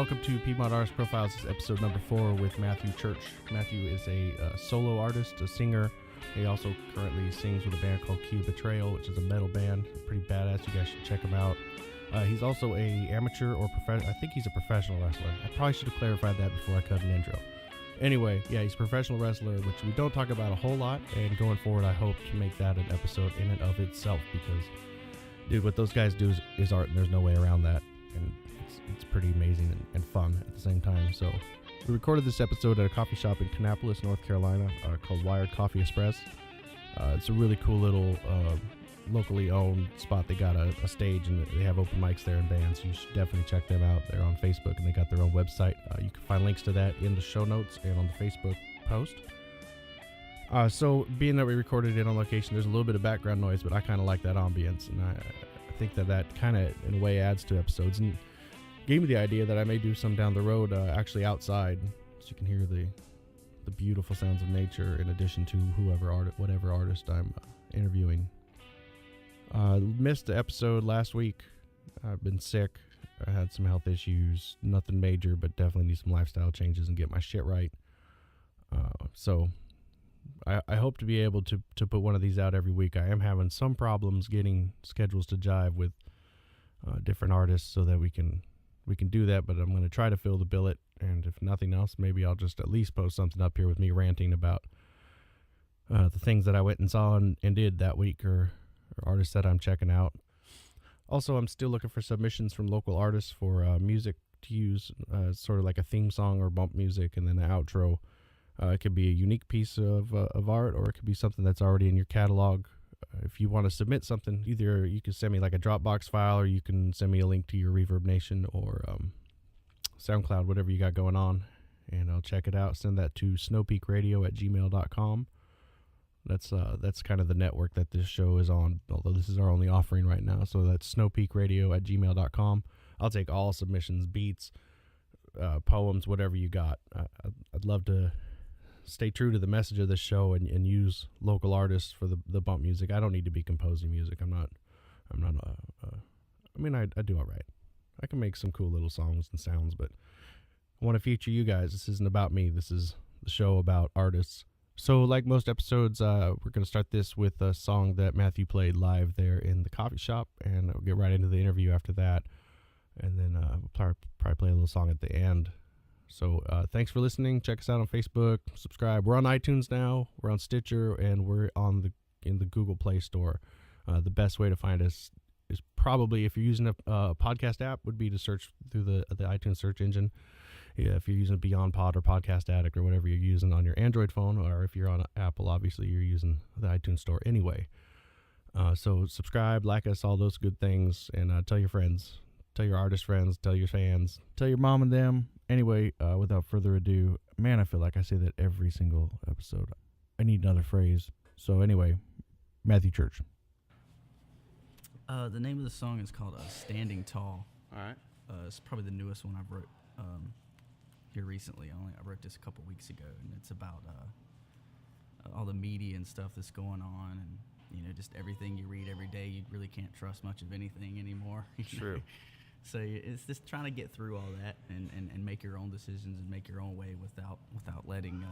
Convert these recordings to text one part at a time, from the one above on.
welcome to Piedmont Artist Profiles. This is episode number 4 with Matthew Church. Matthew is a solo artist, a singer. He also currently sings with a band called Betrayal, which is a metal band. Pretty badass. You guys should check him out. He's also a amateur or professional. I think he's a professional wrestler. I probably should have clarified that before I cut an intro. Anyway, yeah, he's a professional wrestler, which we don't talk about a whole lot. And going forward, I hope to make that an episode in and of itself because, dude, what those guys do is art, and there's no way around that. And it's pretty amazing and fun at the same time. So we recorded this episode at a coffee shop in Kannapolis, North Carolina, called Wired Coffee Express. It's a really cool little locally owned spot. They got a stage and they have open mics there and bands. You should definitely check them out. They're on Facebook and they got their own website. You can find links to that in the show notes and on the Facebook post. So being that we recorded it on location, there's a little bit of background noise, but I kind of like that ambience, and I think that kind of in a way adds to episodes and gave me the idea that I may do some down the road actually outside, so you can hear the beautiful sounds of nature in addition to whatever artist I'm interviewing. Missed the episode last week. I've been sick. I had some health issues, nothing major, but definitely need some lifestyle changes and get my shit right. So I hope to be able to put one of these out every week. I am having some problems getting schedules to jive with different artists so that we can do that, but I'm going to try to fill the billet, and if nothing else, maybe I'll just at least post something up here with me ranting about the things that I went and saw and did that week, or artists that I'm checking out. Also, I'm still looking for submissions from local artists for music to use, sort of like a theme song or bump music, and then an outro. It could be a unique piece of art, or it could be something that's already in your catalog. If you want to submit something, either you can send me like a Dropbox file, or you can send me a link to your Reverb Nation or SoundCloud, whatever you got going on, and I'll check it out. Send that to snowpeakradio@gmail.com. That's kind of the network that this show is on, although this is our only offering right now. So that's snowpeakradio@gmail.com. I'll take all submissions, beats, poems, whatever you got. I'd love to stay true to the message of this show and use local artists for the bump music. I don't need to be composing music. I do all right. I can make some cool little songs and sounds, but I want to feature you guys. This isn't about me. This is the show about artists. So like most episodes, we're going to start this with a song that Matthew played live there in the coffee shop, and we'll get right into the interview after that. And then we'll probably play a little song at the end. So thanks for listening. Check us out on Facebook. Subscribe. We're on iTunes now. We're on Stitcher, and we're in the Google Play Store. The best way to find us is probably, if you're using a podcast app, would be to search through the iTunes search engine. Yeah, if you're using Beyond Pod or Podcast Addict or whatever you're using on your Android phone, or if you're on Apple, obviously you're using the iTunes Store anyway. So subscribe, like us, all those good things, and tell your friends. Tell your artist friends, tell your fans, tell your mom and them. Anyway, without further ado, man, I feel like I say that every single episode. I need another phrase. So anyway, Matthew Church. The name of the song is called Standing Tall. All right. It's probably the newest one I've wrote here recently. I wrote this a couple weeks ago, and it's about all the media and stuff that's going on, and just everything you read every day. You really can't trust much of anything anymore. True. So it's just trying to get through all that and make your own decisions and make your own way without letting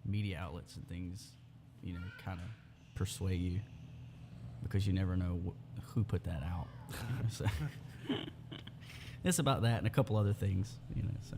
media outlets and things, kind of persuade you, because you never know who put that out. So it's about that and a couple other things, So.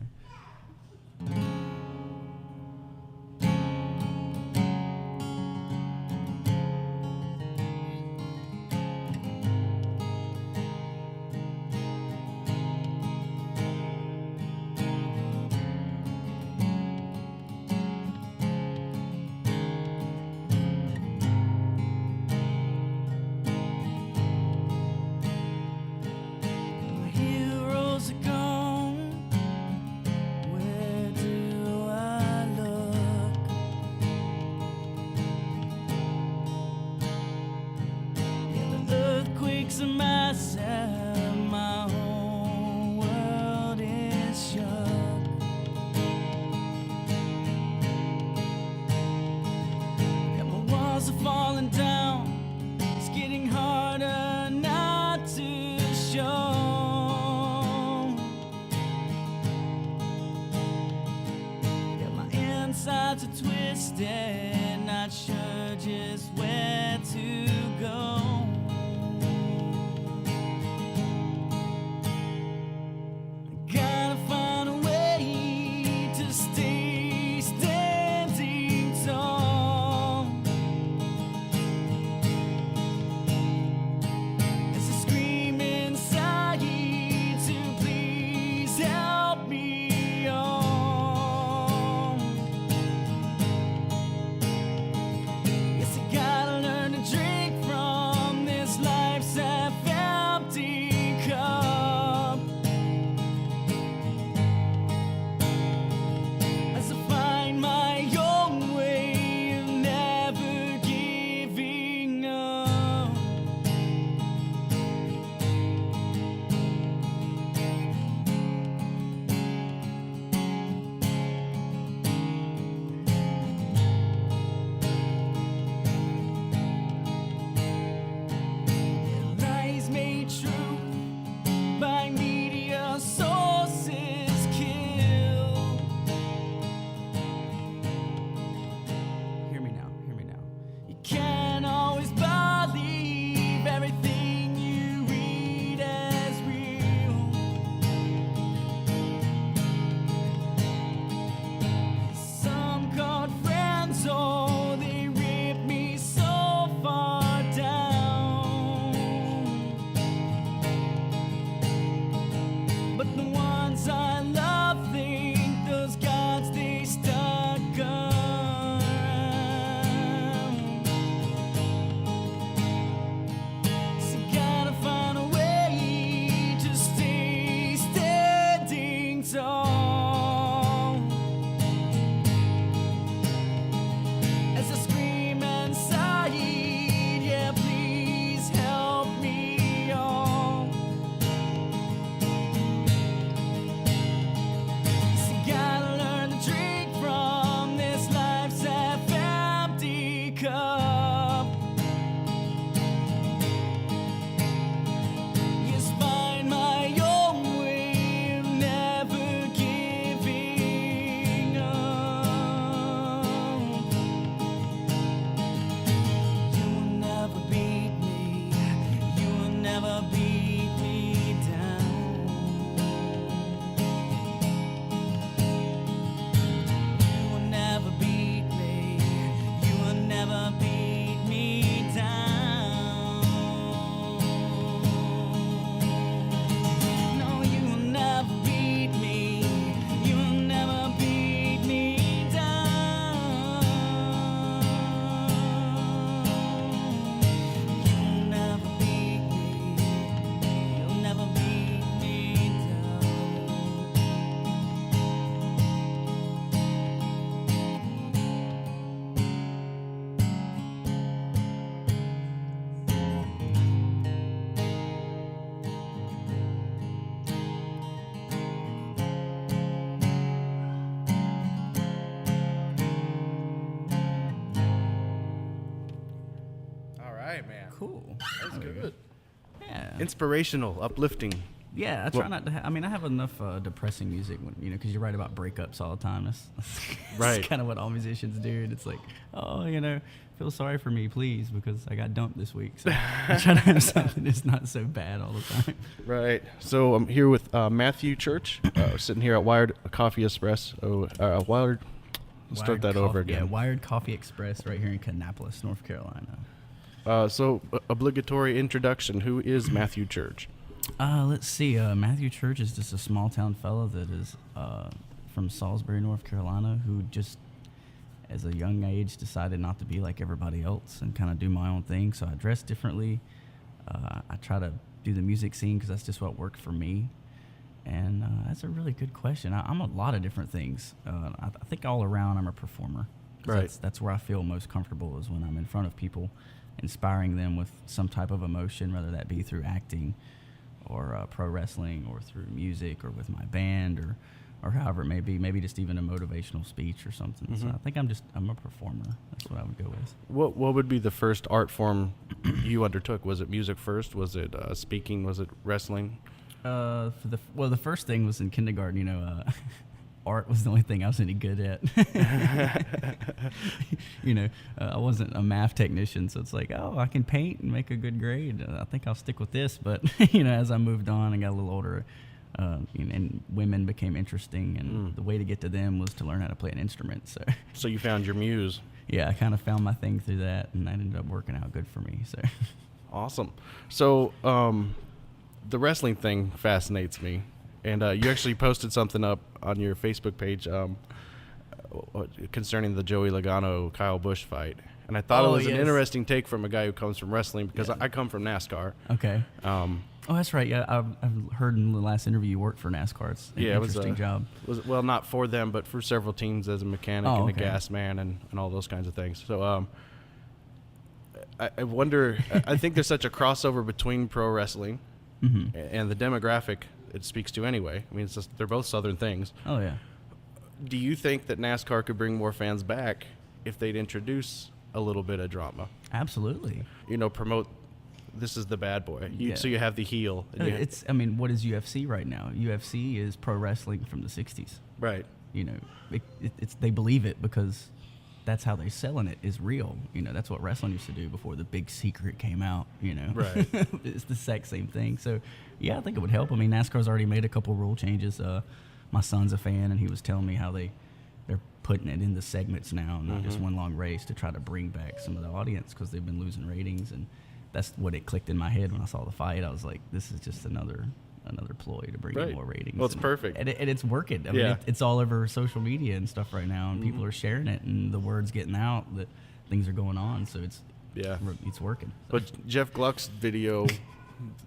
sides are twisted, not sure just where to go. Gotta find a way to stay standing tall. As I scream inside to please help me on. Yes, I gotta learn to drink from this life's half-empty cup. As I find my own way of never giving up. Lies made true by media sources kill. Hear me now, hear me now. You can't always believe everything you read as real. Some called friends, oh, they rip me so far down. But the ones I love think those gods they stuck around. So gotta find a way to stay standing tall. As I scream inside, yeah, please help me all. So gotta learn to drink from this life's half-empty cup. Yes, find my own way of never giving up. You will never beat me. You will never beat me down. You will never beat me. You will never beat me down. No, you will never beat me. You will never beat me down. You'll never beat me. You'll never beat me down. All right, man. Cool. That's There we go. good. Yeah. Inspirational, uplifting. Yeah, I try not to. I mean, I have enough depressing music, when, because you write about breakups all the time. That's Right. kind of what all musicians do. And it's like, oh, feel sorry for me, please, because I got dumped this week. So I try to have something that's not so bad all the time. Right. So I'm here with Matthew Church, sitting here at Wired Coffee Espresso. Wired. Let's start that over again. Yeah, Wired Coffee Express right here in Kannapolis, North Carolina. So obligatory introduction. Who is Matthew Church? Let's see. Matthew Church is just a small town fellow that is from Salisbury, North Carolina, who just, as a young age, decided not to be like everybody else and kind of do my own thing. So I dress differently. I try to do the music scene because that's just what worked for me. And that's a really good question. I'm a lot of different things. I think all around I'm a performer. Right. That's where I feel most comfortable, is when I'm in front of people, inspiring them with some type of emotion, whether that be through acting or pro wrestling, or through music, or with my band, or however it may be, maybe just even a motivational speech or something. Mm-hmm. So I think I'm a performer. That's what I would go with. What would be the first art form you undertook? Was it music first? Was it speaking? Was it wrestling? The first thing was in kindergarten. art was the only thing I was any good at. I wasn't a math technician, so it's like, oh, I can paint and make a good grade. I think I'll stick with this. But as I moved on and got a little older, and women became interesting, and the way to get to them was to learn how to play an instrument. So you found your muse. Yeah, I kind of found my thing through that, and that ended up working out good for me. So awesome. So the wrestling thing fascinates me. And you actually posted something up on your Facebook page concerning the Joey Logano Kyle Busch fight, and I thought it was an interesting take from a guy who comes from wrestling, because I come from NASCAR. Okay. That's right. Yeah, I've heard in the last interview you worked for NASCAR. It's an interesting job. Well, not for them, but for several teams as a mechanic and a gas man and all those kinds of things. So I wonder. I think there's such a crossover between pro wrestling and the demographic it speaks to anyway. I mean, it's just, they're both Southern things. Oh, yeah. Do you think that NASCAR could bring more fans back if they'd introduce a little bit of drama? Absolutely. Promote, this is the bad boy. So you have the heel. What is UFC right now? UFC is pro wrestling from the 60s. Right. They believe it because that's how they're selling it, is real. That's what wrestling used to do before the big secret came out, Right. It's the exact same thing. So, yeah, I think it would help. I mean, NASCAR's already made a couple rule changes. My son's a fan, and he was telling me how they're putting it in the segments now, not just one long race, to try to bring back some of the audience, because they've been losing ratings. And that's what it clicked in my head when I saw the fight. I was like, this is just another ploy to bring in more ratings. Well, it's perfect. And it's working. I mean, it's all over social media and stuff right now, and people are sharing it, and the word's getting out that things are going on. So it's working. But Jeff Gluck's video,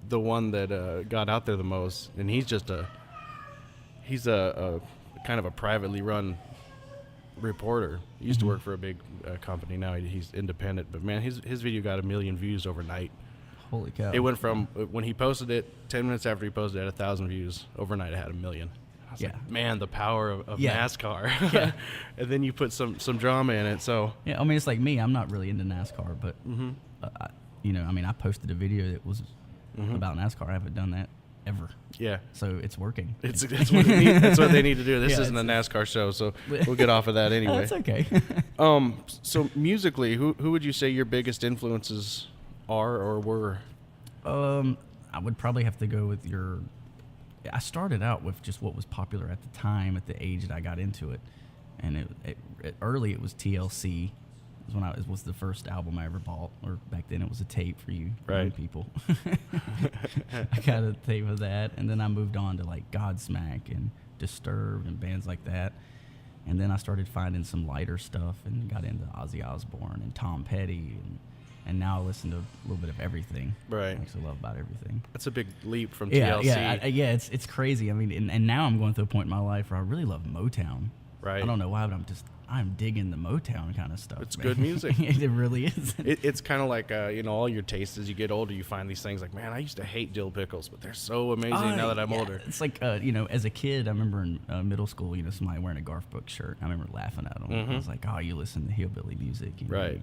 the one that got out there the most, and he's a kind of a privately run reporter. He used to work for a big company. Now he's independent. But man, his video got 1 million views overnight. Holy cow! It went from when he posted it, 10 minutes after he posted it, 1,000 views overnight. It had 1 million. I was like, man, the power of NASCAR. Yeah. And then you put some drama in it. So yeah, I mean, it's like me. I'm not really into NASCAR, but I posted a video that was about NASCAR. I haven't done that ever. Yeah. So it's working. That's what they need to do. This isn't a NASCAR show, so we'll get off of that anyway. That's okay. So musically, who would you say your biggest influences are or were? I would probably have to go with I started out with just what was popular at the time, at the age that I got into it. And early it was TLC. It was the first album I ever bought, or back then it was a tape for you young people. I got a tape of that, and then I moved on to like Godsmack and Disturbed and bands like that. And then I started finding some lighter stuff and got into Ozzy Osbourne and Tom Petty, and now I listen to a little bit of everything. Right. I actually love about everything. That's a big leap from TLC. Yeah, it's crazy. I mean, and now I'm going through a point in my life where I really love Motown. Right. I don't know why, but I'm digging the Motown kind of stuff. It's good music. It really is. It's kind of like, all your tastes, as you get older, you find these things like, man, I used to hate dill pickles, but they're so amazing now that I'm older. It's like, as a kid, I remember in middle school, somebody wearing a Garth Brooks shirt. I remember laughing at them. I was like, oh, you listen to hillbilly music,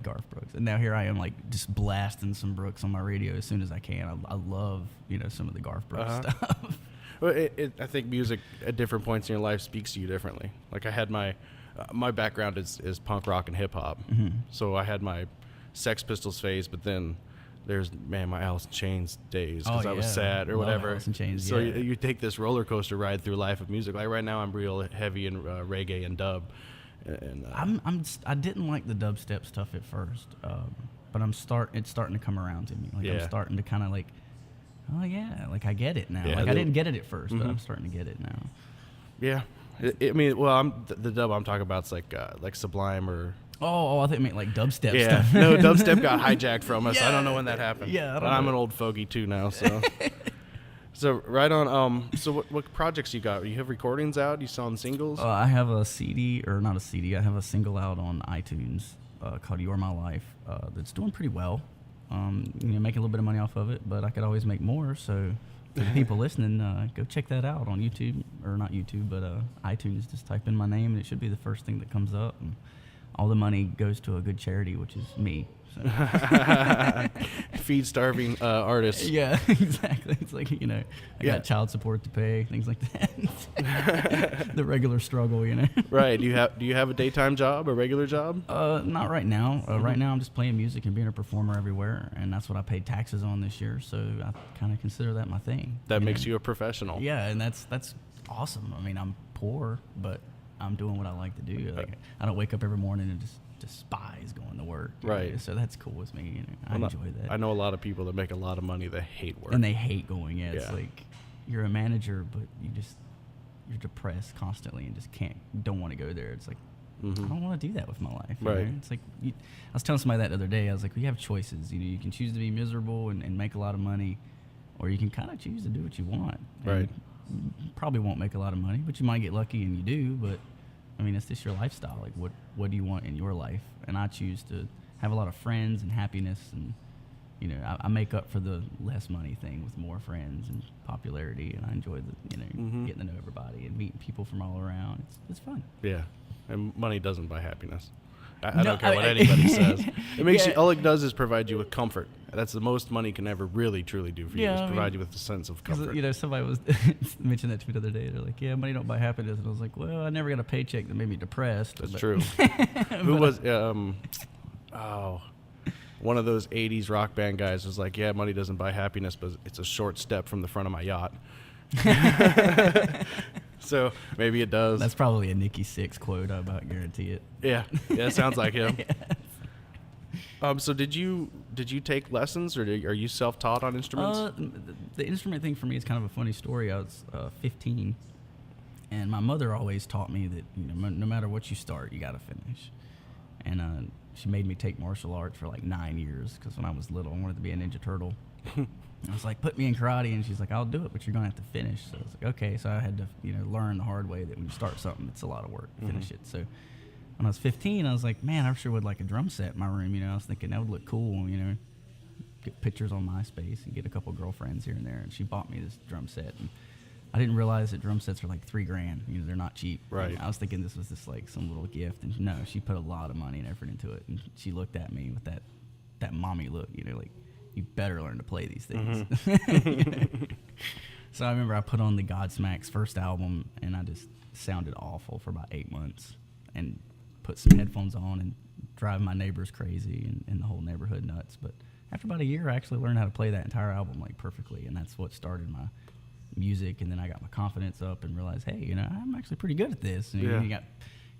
Garth Brooks. And now here I am, like, just blasting some Brooks on my radio as soon as I can. I love, some of the Garth Brooks stuff. Well, I think music at different points in your life speaks to you differently. Like I had my background is punk rock and hip hop, so I had my Sex Pistols phase, but then there's my Alice in Chains days because I was sad or whatever. Alice in Chains, so you take this roller coaster ride through life of music. Like right now, I'm real heavy in reggae and dub. And I didn't like the dubstep stuff at first, but it's starting to come around to me. Like I'm starting to kind of like. Oh yeah, like I get it now. I didn't get it at first, but I'm starting to get it now. Yeah, the dub I'm talking about is like Sublime or. Oh, I think you meant like dubstep stuff. Yeah, no, dubstep got hijacked from us. I don't know when that happened. Yeah, but I'm an old fogey too now, so. So right on. So what projects you got? You have recordings out? You selling singles? I have a CD, or not a CD. I have a single out on iTunes called "You're My Life" that's doing pretty well. Making a little bit of money off of it, but I could always make more. So, for the people listening, go check that out on YouTube, or not YouTube, but iTunes. Just type in my name, and it should be the first thing that comes up. And all the money goes to a good charity, which is me. So. Feed starving artists. Yeah, exactly. It's like, I got child support to pay, things like that. The regular struggle, Right. Do you have a daytime job, a regular job? Not right now. Right now I'm just playing music and being a performer everywhere, and that's what I paid taxes on this year, so I kind of consider that my thing. That makes you a professional. Yeah, and that's awesome. I mean, I'm poor, but I'm doing what I like to do. Like, I don't wake up every morning and just despise going to work. Right. So that's cool with me. I enjoy that. I know a lot of people that make a lot of money that hate work. And they hate going. Yeah. It's like you're a manager, but you're depressed constantly and just don't want to go there. It's like, I don't want to do that with my life. Right. It's like, I was telling somebody that the other day. I was like, we have choices. You can choose to be miserable and make a lot of money, or you can kind of choose to do what you want. Right. And you probably won't make a lot of money, but you might get lucky and you do. But I mean, it's just your lifestyle. Like, what do you want in your life? And I choose to have a lot of friends and happiness, and I make up for the less money thing with more friends and popularity, and I enjoy the getting to know everybody and meeting people from all around. It's fun. Yeah, and money doesn't buy happiness. I don't care what anybody says. It makes you. All it does is provide you with comfort. That's the most money can ever really truly do for you. Is provide you with a sense of comfort. Somebody was mentioned that to me the other day. They're like, "Yeah, money don't buy happiness," and I was like, "Well, I never got a paycheck that made me depressed." That's true. Who was? One of those '80s rock band guys was like, "Yeah, money doesn't buy happiness, but it's a short step from the front of my yacht." So maybe it does. That's probably a Nikki Sixx quote. I about guarantee it. Yeah, it sounds like him. Yes. So did you take lessons, or are you self-taught on instruments? The instrument thing for me is kind of a funny story. I was 15, and my mother always taught me that no matter what you start, you got to finish. And she made me take martial arts for like 9 years, because when I was little, I wanted to be a Ninja Turtle. I was like, put me in karate, and she's like, I'll do it, but you're gonna have to finish. So I was like, okay. So I had to learn the hard way that when you start something, it's a lot of work to finish it. So when I was 15, I was like, man, I sure would like a drum set in my room. I was thinking that would look cool. Get pictures on MySpace and get a couple girlfriends here and there. And she bought me this drum set, and I didn't realize that drum sets are like $3,000. They're not cheap. Right. And I was thinking this was just like some little gift, and no, she put a lot of money and effort into it. And she looked at me with that mommy look, like, you better learn to play these things. So I remember I put on the Godsmack's first album, and I just sounded awful for about 8 months, and put some headphones on and drive my neighbors crazy and the whole neighborhood nuts. But after about a year, I actually learned how to play that entire album like perfectly, and that's what started my music. And then I got my confidence up and realized, hey, I'm actually pretty good at this. And you got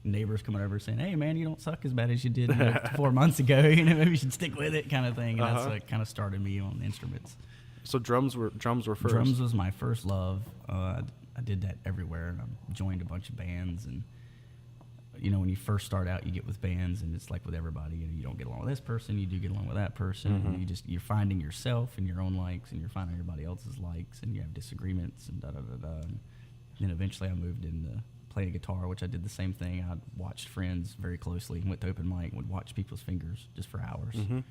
neighbors coming over saying, hey man, you don't suck as bad as you did 4 months ago, maybe you should stick with it, kind of thing. And that's what kind of started me on instruments. So drums were first. Drums was my first love. I did that everywhere, and I joined a bunch of bands. And when you first start out, you get with bands, and it's like with everybody, you don't get along with this person, you do get along with that person, and you're finding yourself and your own likes, and you're finding everybody else's likes, and you have disagreements, and and then eventually I moved into playing guitar, which I did the same thing. I watched friends very closely, went to open mic, would watch people's fingers just for hours, and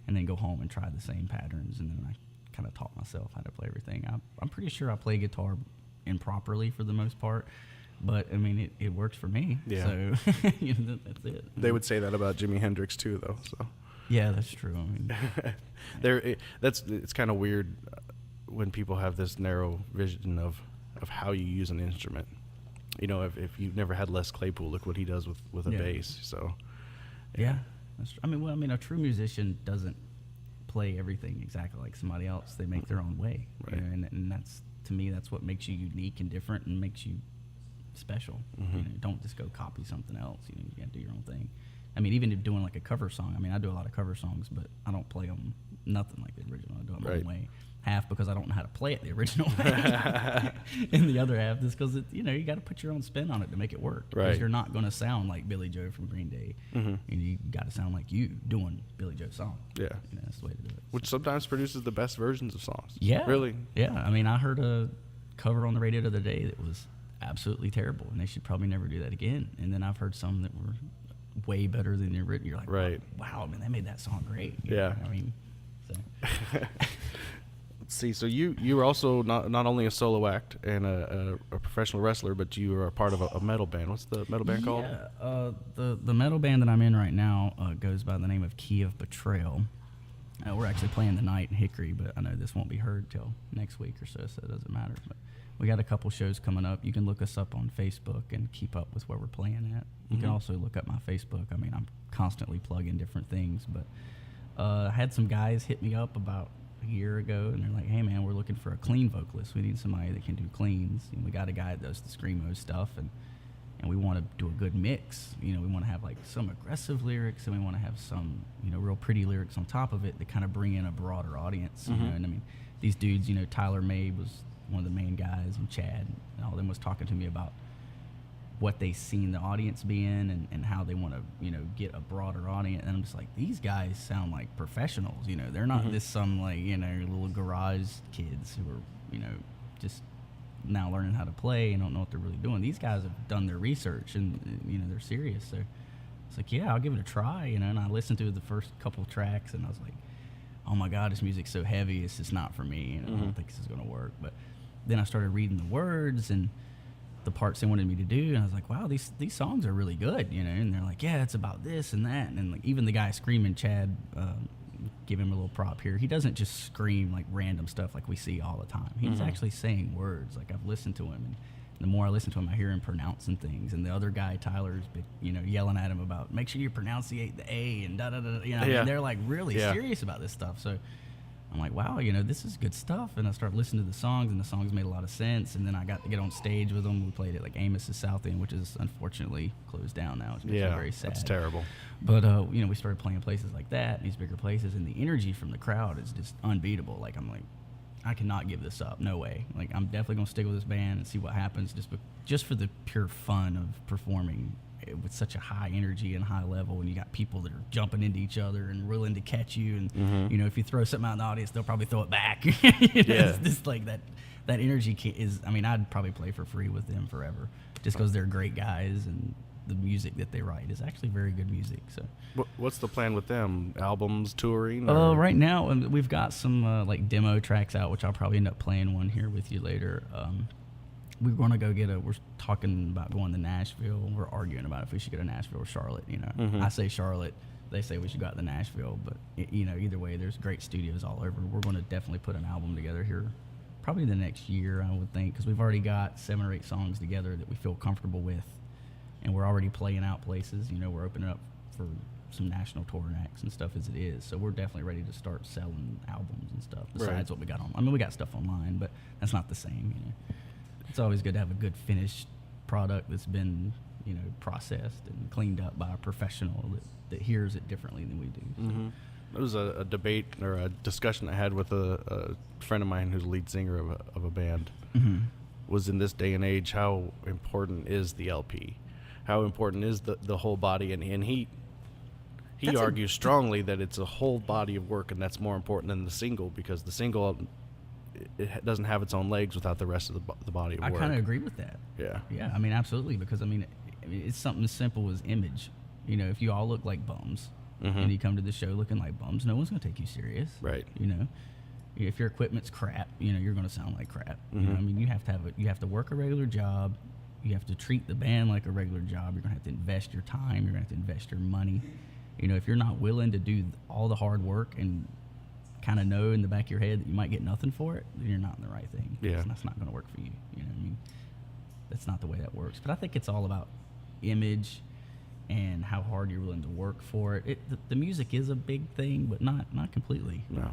then go home and try the same patterns, and then I kind of taught myself how to play everything. I'm pretty sure I play guitar improperly for the most part, but I mean it works for me. Yeah. So that's it. They would say that about Jimi Hendrix too, though. So yeah, that's true. I mean, it's kind of weird when people have this narrow vision of how you use an instrument. If you've never had Les Claypool, look what he does with a bass. So, yeah. That's true. A true musician doesn't play everything exactly like somebody else. They make their own way, right. And that's, to me, that's what makes you unique and different and makes you special. Don't just go copy something else. You got to do your own thing. Even if doing like a cover song. I do a lot of cover songs, but I don't play them nothing like the original. I do it my own way. Half because I don't know how to play it the original way, and the other half is because you got to put your own spin on it to make it work. Because you're not going to sound like Billy Joe from Green Day, and you got to sound like you doing Billy Joe's song. Yeah, that's the way to do it. Which sometimes produces the best versions of songs. Yeah, really. Yeah, I heard a cover on the radio the other day that was absolutely terrible, and they should probably never do that again. And then I've heard some that were way better than the original. You're like, wow, man, they made that song great. Yeah. So. Let's see. So you were also not only a solo act and a professional wrestler, but you are a part of a metal band. What's the metal band called? Yeah, the metal band that I'm in right now goes by the name of Key of Betrayal. We're actually playing tonight in Hickory, but I know this won't be heard till next week or so it doesn't matter. But we got a couple shows coming up. You can look us up on Facebook and keep up with where we're playing at. You can also look up my Facebook. I mean, I'm constantly plugging different things, but I had some guys hit me up about a year ago, and they're like, hey man, we're looking for a clean vocalist. We need somebody that can do cleans. And we got a guy that does the screamo stuff, and we want to do a good mix. We want to have like some aggressive lyrics, and we want to have some real pretty lyrics on top of it that kind of bring in a broader audience. And I mean, these dudes, Tyler May was one of the main guys, and Chad and all them was talking to me about what they seen the audience be in, and how they want to get a broader audience. And I'm just like, these guys sound like professionals. They're not this some like little garage kids who are just now learning how to play and don't know what they're really doing. These guys have done their research, and they're serious. So it's like, yeah, I'll give it a try. And I listened to the first couple tracks, and I was like, oh my God, this music's so heavy, it's just not for me. I don't think this is gonna work. But then I started reading the words and the parts they wanted me to do, and I was like, wow, these songs are really good, and they're like, yeah, it's about this and that. And like, even the guy screaming, Chad, give him a little prop here, he doesn't just scream like random stuff like we see all the time. He's actually saying words. Like, I've listened to him, and the more I listen to him, I hear him pronouncing things. And the other guy, Tyler's yelling at him about, make sure you pronunciate the A and da da da. I mean, they're like really serious about this stuff. So I'm like, wow, this is good stuff. And I started listening to the songs, and the songs made a lot of sense. And then I got to get on stage with them. We played at like Amos's South End, which is unfortunately closed down now. It's very sad. That's terrible. But we started playing places like that, these bigger places, and the energy from the crowd is just unbeatable. Like, I'm like, I cannot give this up. No way. Like, I'm definitely gonna stick with this band and see what happens, just for the pure fun of performing with such a high energy and high level, and you got people that are jumping into each other and willing to catch you, and if you throw something out in the audience, they'll probably throw it back. It's just like that energy is, I mean, I'd probably play for free with them forever, just because they're great guys, and the music that they write is actually very good music. So what's the plan with them? Albums, touring? Right now we've got some like demo tracks out, which I'll probably end up playing one here with you later. We're going to go we're talking about going to Nashville. We're arguing about if we should go to Nashville or Charlotte. I say Charlotte, they say we should go out to Nashville, but either way, there's great studios all over. We're going to definitely put an album together here probably the next year, I would think, because we've already got 7 or 8 songs together that we feel comfortable with, and we're already playing out places. We're opening up for some national touring acts and stuff as it is, so we're definitely ready to start selling albums and stuff besides what we got on. I mean, we got stuff online, but that's not the same. It's always good to have a good finished product that's been processed and cleaned up by a professional that hears it differently than we do. So. There was a debate or a discussion I had with a friend of mine who's the lead singer of a band. Was in this day and age, how important is the LP? How important is the whole body? And he argues strongly that it's a whole body of work, and that's more important than the single, because the single, it doesn't have its own legs without the rest of the body of work. I kind of agree with that. Yeah. I mean, absolutely, because I mean, it's something as simple as image. If you all look like bums and you come to the show looking like bums, no one's going to take you serious. Right. If your equipment's crap, you're going to sound like crap. I mean, you have to work a regular job. You have to treat the band like a regular job. You're going to have to invest your time. You're going to have to invest your money. If you're not willing to do all the hard work and kind of know in the back of your head that you might get nothing for it, then you're not in the right thing. Yeah. That's not going to work for you. I mean, that's not the way that works. But I think it's all about image and how hard you're willing to work for it. The music is a big thing, but not completely. No.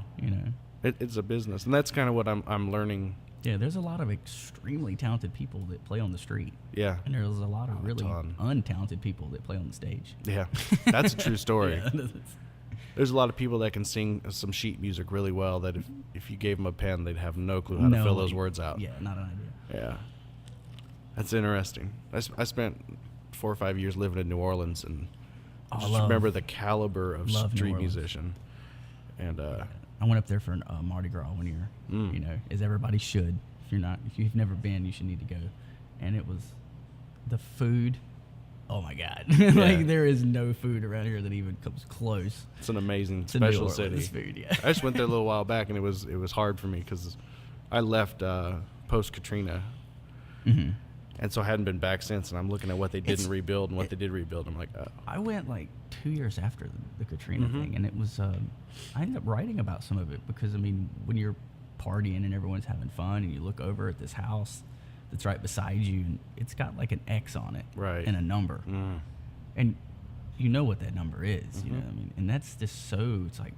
It's a business, and that's kind of what I'm learning. Yeah, there's a lot of extremely talented people that play on the street. Yeah. And there's a lot of really untalented people that play on the stage. Yeah, that's a true story. Yeah. There's a lot of people that can sing some sheet music really well that if you gave them a pen, they'd have no clue how to fill those words out. Yeah, not an idea. Yeah. That's interesting. I spent 4 or 5 years living in New Orleans, and I just remember the caliber of street musician. And I went up there for Mardi Gras one year, as everybody should. If you've never been, you should need to go. And it was the food oh my God. Yeah. Like, there is no food around here that even comes close. It's an amazing, to New special Orleans city. food, yeah. I just went there a little while back, and it was hard for me because I left post Katrina, and so I hadn't been back since. And I'm looking at what they didn't rebuild and what they did rebuild. I'm like, oh. I went like 2 years after the Katrina thing, and it was I ended up writing about some of it because, I mean, when you're partying and everyone's having fun, and you look over at this house that's right beside you, and it's got like an X on it, Right. and a number, and you know what that number is, you know what I mean? And that's just so, it's like,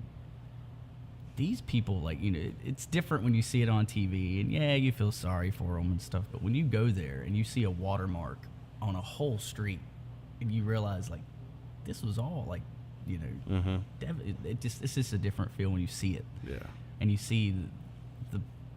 these people, like, you know, it's different when you see it on TV, and yeah, you feel sorry for them and stuff, but when you go there and you see a watermark on a whole street, and you realize, like, this was all, like, you know, it's just a different feel when you see it. Yeah. And you see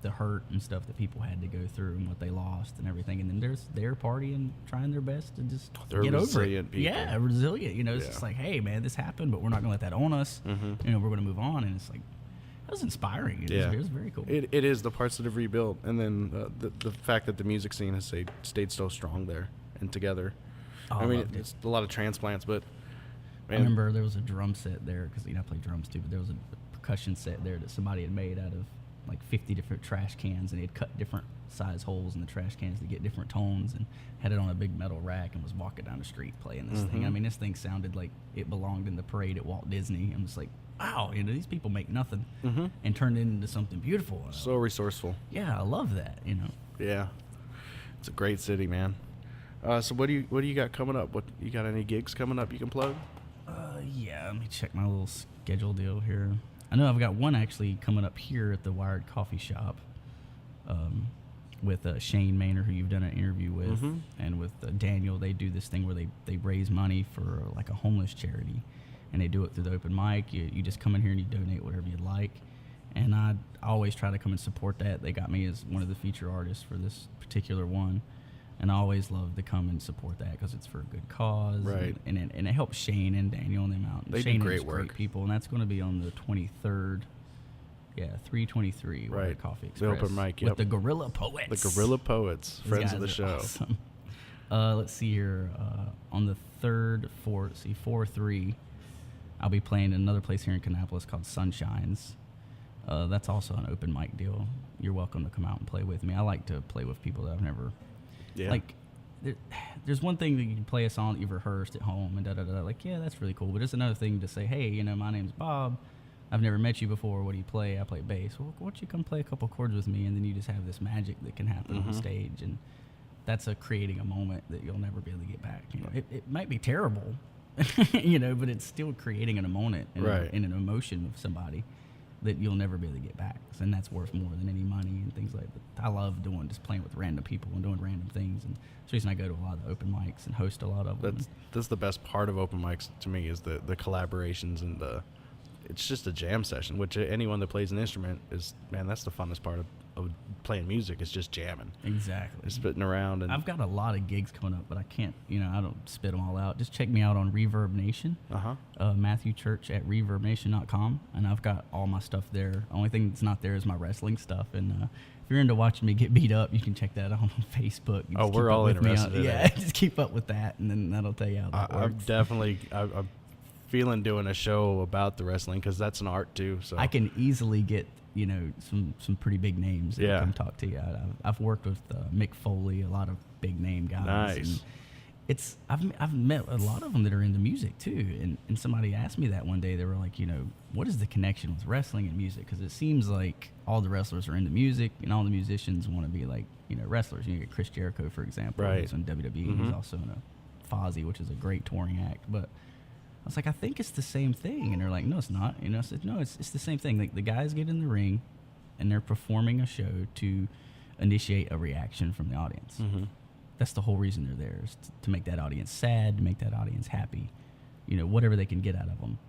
the hurt and stuff that people had to go through and what they lost and everything, and then they're partying, trying their best to just get over it. Resilient people. Yeah, resilient. You know, it's just like, hey, man, this happened, but we're not gonna let that own us. You know, we're gonna move on, and it's like, that was inspiring. It was very cool. It is the parts that have rebuilt, and then the fact that the music scene has stayed so strong there and together. Oh, I mean, it's a lot of transplants, but I remember there was a drum set there because, you know, I play drums too, but there was a percussion set there that somebody had made out of like 50 different trash cans, and he had cut different size holes in the trash cans to get different tones, and had it on a big metal rack and was walking down the street playing this thing. I mean, this thing sounded like it belonged in the parade at Walt Disney. I'm just like, wow, you know, these people make nothing and turn it into something beautiful. So resourceful. Yeah, I love that, you know. Yeah. It's a great city, man. So what do you got coming up? What you got, any gigs coming up you can plug? Yeah, let me check my little schedule deal here. I know I've got one actually coming up here at the Wired Coffee Shop with Shane Maynor, who you've done an interview with, and with Daniel. They do this thing where they raise money for like a homeless charity, and they do it through the open mic. You just come in here and you donate whatever you'd like, and I always try to come and support that. They got me as one of the feature artists for this particular one, and I always love to come and support that because it's for a good cause, right? And it helps Shane and Daniel and them out. And they Shane do great is work. Great people, and that's going to be on the 23rd. Yeah, 323 right. Coffee Express. The open mic, with the Gorilla Poets. The Gorilla Poets, These friends guys of the are show. Awesome. Let's see here. On the 3rd, 4-3, I'll be playing another place here in Kannapolis called Sunshines. That's also an open mic deal. You're welcome to come out and play with me. I like to play with people that I've never... Yeah. Like, there's one thing that you can play a song that you've rehearsed at home and da-da-da. Like, yeah, that's really cool. But there's another thing to say, hey, you know, my name's Bob. I've never met you before. What do you play? I play bass. Well, why don't you come play a couple chords with me? And then you just have this magic that can happen on stage. And that's creating a moment that you'll never be able to get back. You know, it might be terrible, you know, but it's still creating a moment and, and an emotion with somebody that you'll never be able to get back. And that's worth more than any money and things like that. I love just playing with random people and doing random things. And that's the reason I go to a lot of the open mics and host a lot of them. That's the best part of open mics to me, is the collaborations and it's just a jam session, which anyone that plays an instrument is, man, that's the funnest part of playing music. It's just jamming. Exactly. Just spitting around. And I've got a lot of gigs coming up, but I can't, you know, I don't spit them all out. Just check me out on Reverb Nation. Matthew Church at ReverbNation.com, and I've got all my stuff there. Only thing that's not there is my wrestling stuff. And if you're into watching me get beat up, you can check that out on Facebook. We're all interested in that. Yeah, just keep up with that, and then that'll tell you how that works. I'm feeling doing a show about the wrestling, because that's an art too. So I can easily get, you know, some pretty big names that come talk to you. I've worked with Mick Foley, a lot of big name guys. Nice. And I've met a lot of them that are into music too. And somebody asked me that one day. They were like, you know, what is the connection with wrestling and music? Because it seems like all the wrestlers are into music, and all the musicians want to be like, you know, wrestlers. You get Chris Jericho, for example, who's in WWE. He's also in a Fozzy, which is a great touring act. But I was like, I think it's the same thing. And they're like, no, it's not. You know, I said, no, it's the same thing. Like, the guys get in the ring and they're performing a show to initiate a reaction from the audience. That's the whole reason they're there, is to make that audience sad, to make that audience happy, you know, whatever they can get out of them.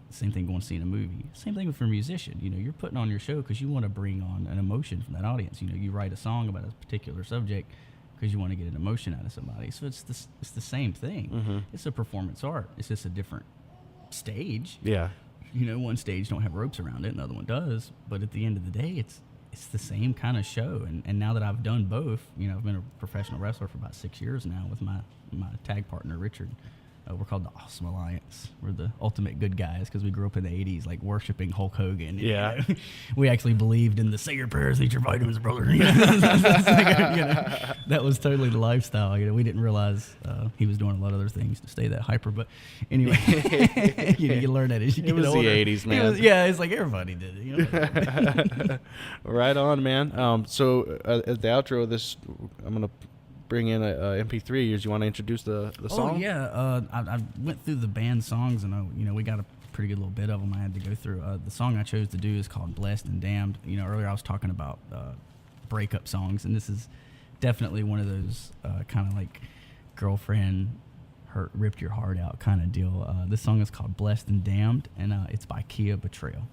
Same thing going to see in a movie. Same thing for a musician. You know, you're putting on your show because you want to bring on an emotion from that audience. You know, you write a song about a particular subject because you want to get an emotion out of somebody. So it's the same thing. It's a performance art. It's just a different stage. Yeah. You know, one stage don't have ropes around it, and the other one does. But at the end of the day, it's it's the same kind of show. And now that I've done both, I've been a professional wrestler for about 6 years now with my tag partner, Richard. We're called the Awesome Alliance. We're the ultimate good guys because we grew up in the 80s, like worshiping Hulk Hogan. Yeah. We actually believed in the say your prayers, eat your vitamins, brother. That was totally the lifestyle. We didn't realize he was doing a lot of other things to stay that hyper. But anyway, you learn that as you get older. It was the 80s, man. It's like everybody did it. Right on, man. So at the outro of this, I'm going to bring in a MP3 of yours. You want to introduce the song? Oh, yeah. I went through the band songs, and we got a pretty good little bit of them I had to go through. The song I chose to do is called Blessed and Damned. Earlier I was talking about breakup songs, and this is definitely one of those kind of like girlfriend ripped your heart out kind of deal. This song is called Blessed and Damned, and it's by Kia Betrayal.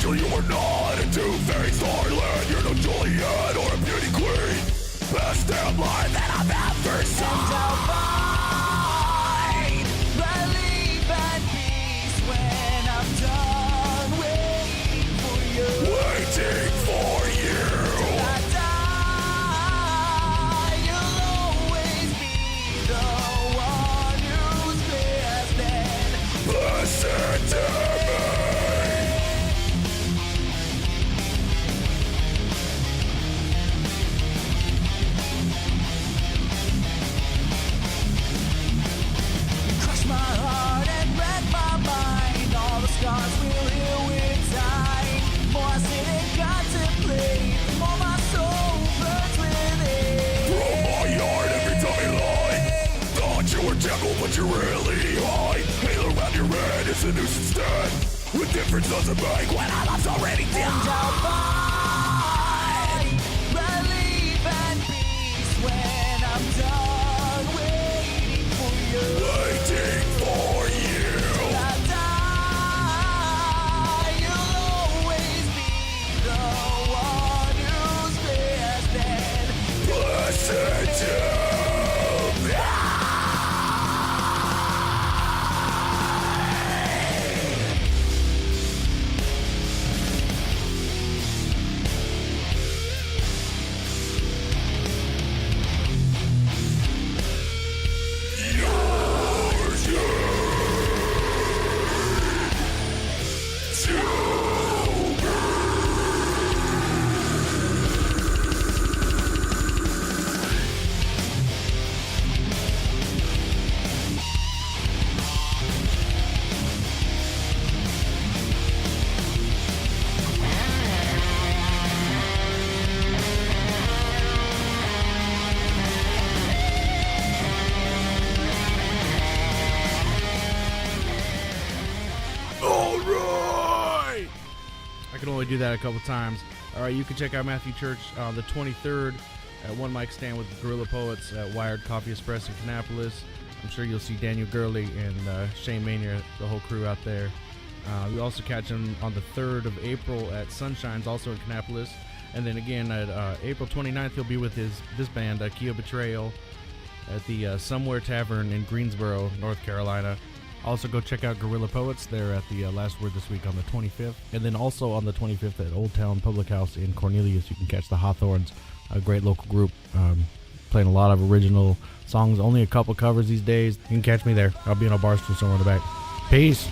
You are not a two-faced harlot. You're no Juliet or a beauty queen. Best damn lie that I've ever seen. I'll find relief and peace when I'm done waiting for you. Waiting for you. Till I die, you'll always be the one who's best and blessed to me. Scars will heal with time. More I sit and contemplate, the more my soul burns within. Throw my yard every time you lie. Thought you were gentle, but you're really high. Halo around your head is a nuisance dead. With difference doesn't make when our love's already dead. And I'll find relief and peace when I'm done waiting for you. Waiting for you. Do that a couple times. All right, you can check out Matthew Church on the 23rd at One Mic Stand with the Gorilla Poets at Wired Coffee Express in Kannapolis. I'm sure you'll see Daniel Gurley and Shane Mania, the whole crew out there. We also catch him on the 3rd of April at Sunshine's, also in Kannapolis. And then again at April 29th, he'll be with this band, Kia Betrayal, at the Somewhere Tavern in Greensboro, North Carolina. Also, go check out Gorilla Poets. They're at the Last Word this week on the 25th. And then also on the 25th at Old Town Public House in Cornelius, you can catch the Hawthorns, a great local group, playing a lot of original songs. Only a couple covers these days. You can catch me there. I'll be in a bar stool somewhere in the back. Peace.